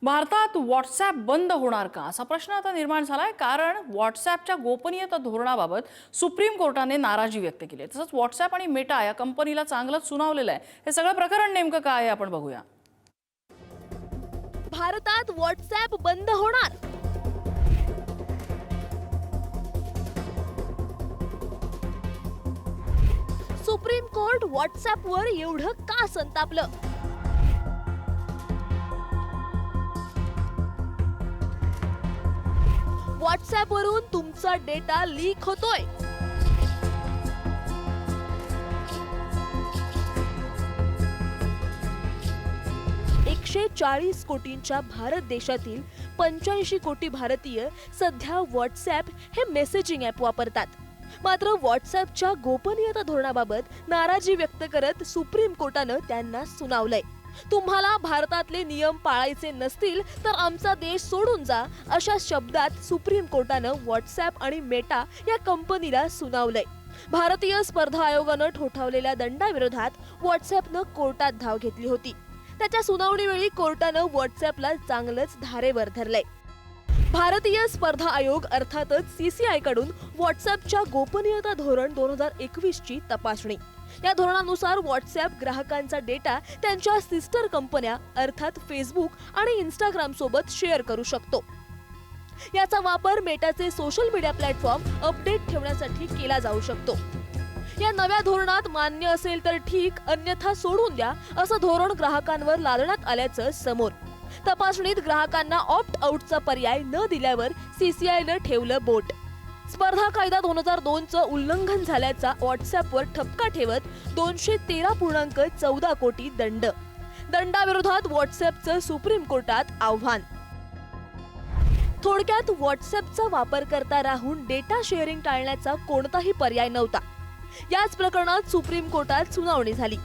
भारतात व्हॉट्सॲप बंद होणार का असा प्रश्न आता निर्माण झालाय, कारण व्हॉट्सॲपच्या गोपनीयता धोरणाबाबत सुप्रीम कोर्टाने नाराजी व्यक्त केली आहे। तसंच व्हॉट्सॲप आणि मेटा या कंपनीला चांगलंच सुनावलेलं आहे। हे सगळं प्रकरण नेमकं काय आहे आपण बघूया। भारतात व्हॉट्सॲप बंद होणार, सुप्रीम कोर्ट व्हॉट्सॲपवर एवढं का संतापलं? व्हॉट्सॲपवरून तुमचा डेटा लीक होतोय। ₹140 कोटींच्या भारत देशातील 85 कोटी भारतीय सध्या व्हॉट्सॲप हे मेसेजिंग ॲप वापरतात। मात्र व्हॉट्सॲपच्या गोपनीयता धोरणाबाबत नाराजी व्यक्त करत सुप्रीम कोर्टानं त्यांना सुनावलंय। तुम्हाला भारतातले नियम पाळायचे नसतील तर आमचा देश सोडून जा, अशा शब्दात सुप्रीम कोर्टानं व्हॉट्सॲप आणि मेटा या कंपनीला सुनावलंय। भारतीय स्पर्धा आयोगानं ठोठावलेल्या दंडाविरोधात व्हॉट्सॲपनं कोर्टात धाव घेतली होती। त्याच्या सुनावणीवेळी कोर्टानं व्हॉट्सॲपला चांगलंच धारेवर धरलंय। भारतीय स्पर्धा आयोग अर्थातच CCI कडून व्हॉट्सॲपच्या गोपनीयता धोरण 2021 ची तपासणी। या धोरणानुसार व्हॉट्सॲप ग्राहकांचा डेटा त्यांच्या सिस्टर कंपन्या अर्थात फेसबुक आणि इंस्टाग्राम सोबत शेअर करू शकतो। याचा वापर मेटाचे सोशल मीडिया प्लॅटफॉर्म अपडेट ठेवण्यासाठी केला जाऊ शकतो। या नव्या धोरणात मान्य असेल तर ठीक, अन्यथा सोडून द्या, असं धोरण ग्राहकांवर लादण्यात आल्याचं समोर। तपासणीत ग्राहकांना ऑप्ट आउटचा पर्याय न दिल्यावर CCIनं ठेवलं बोट। स्पर्धा कायदा 2002 चं उल्लंघन झाल्याचा व्हॉट्सॲपवर ठपका ठेवत 213.14 कोटी दंड। दंडाविरोधात व्हॉट्सॲपचं सुप्रीम कोर्टात आव्हान। थोडक्यात व्हॉट्सॲपचा वापरकर्ता राहून डेटा शेअरिंग टाळण्याचा कोणताही पर्याय नव्हता। याच प्रकरणात सुप्रीम कोर्टात सुनावणी झाली।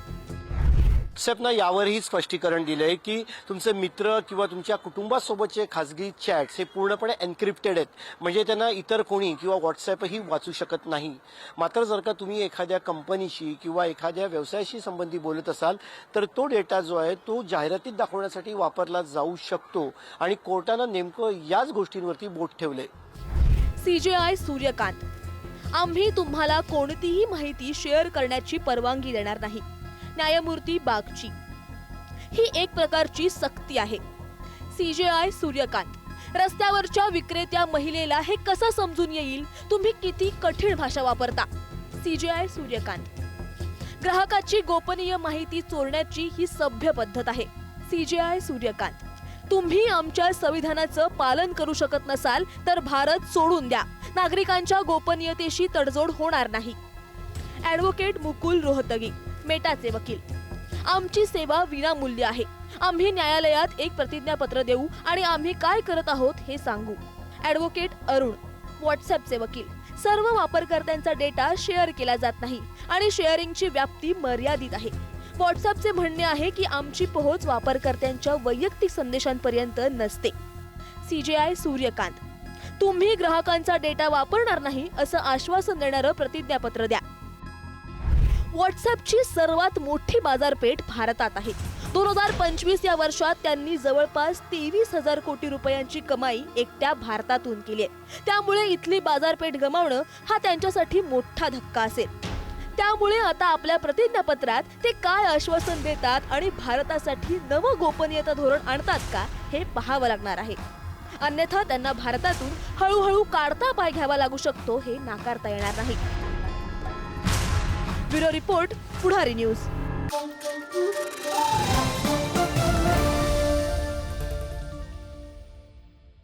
व्हॉट्सॲपनं यावरही स्पष्टीकरण दिलंय की तुमचे मित्र किंवा तुमच्या कुटुंबासोबतचे खासगी चॅट्स हे पूर्णपणे एन्क्रिप्टेड आहेत, म्हणजे त्यांना इतर कोणी किंवा व्हॉट्सॲपही वाचू शकत नाही। मात्र जर का तुम्ही एखाद्या कंपनीशी किंवा एखाद्या व्यवसायाशी संबंधी बोलत असाल तर तो डेटा जो आहे तो जाहिरातीत दाखवण्यासाठी वापरला जाऊ शकतो आणि कोर्टानं नेमकं याच गोष्टींवरती बोट ठेवलंय। CJI सूर्यकांत, आम्ही तुम्हाला कोणतीही माहिती शेअर करण्याची परवानगी देणार नाही। न्यायमूर्ती बागची, ही एक प्रकारची सक्ती आहे। CJI सूर्यकांत, रस्त्यावरच्या विक्रेत्या महिलेला हे कसं समजून येईल? तुम्ही किती कठीण भाषा वापरता। CJI सूर्यकांत, ग्राहकाची गोपनीय माहिती चोरण्याची ही सभ्य पद्धत आहे। CJI सूर्यकांत, तुम्ही आमच्या संविधानाचं पालन करू शकत नसाल तर भारत सोडून द्या, नागरिकांच्या गोपनीयतेशी तडजोड होणार नाही। ॲडव्होकेट मुकुल रोहतगी, मेटाचे वकील, आमची सेवा विनामूल्य आहे। आम्ही न्यायालयात एक प्रतिज्ञापत्र देऊ आणि आम्ही काय करत आहोत हे सांगू। ॲडव्होकेट अरुण, व्हॉट्सॲपचे वकील, सर्व वापरकर्त्यांचा डेटा शेअर केला जात नाही आणि शेअरिंगची व्याप्ती मर्यादित आहे। व्हॉट्सॲपचे म्हणणे आहे की आमची पोहोच वापरकर्त्यांच्या वैयक्तिक संदेशांपर्यंत नसते। CJI सूर्यकांत, तुम्ही ग्राहकांचा डेटा वापरणार नाही असं आश्वासन देणारं प्रतिज्ञापत्र द्या। व्हॉट्सॲपची सर्वात मोठी बाजारपेठ भारतात आहे। 2025 या वर्षात त्यांनी जवळपास 23,000 कोटी रुपयांची कमाई एकट्या भारतातून केली आहे। त्यामुळे इथली बाजारपेठ गमावणं हा त्यांच्यासाठी मोठा धक्का असेल। त्यामुळे आता आपल्या प्रतिज्ञापत्रात ते काय आश्वासन देतात आणि भारतासाठी नवं गोपनीयता धोरण आणतात का हे पाहावं लागणार आहे। अन्यथा त्यांना भारतातून हळूहळू काढता पाय घ्यावा लागू शकतो, हे नाकारता येणार नाही। ब्युरो रिपोर्ट, पुढारी न्यूज।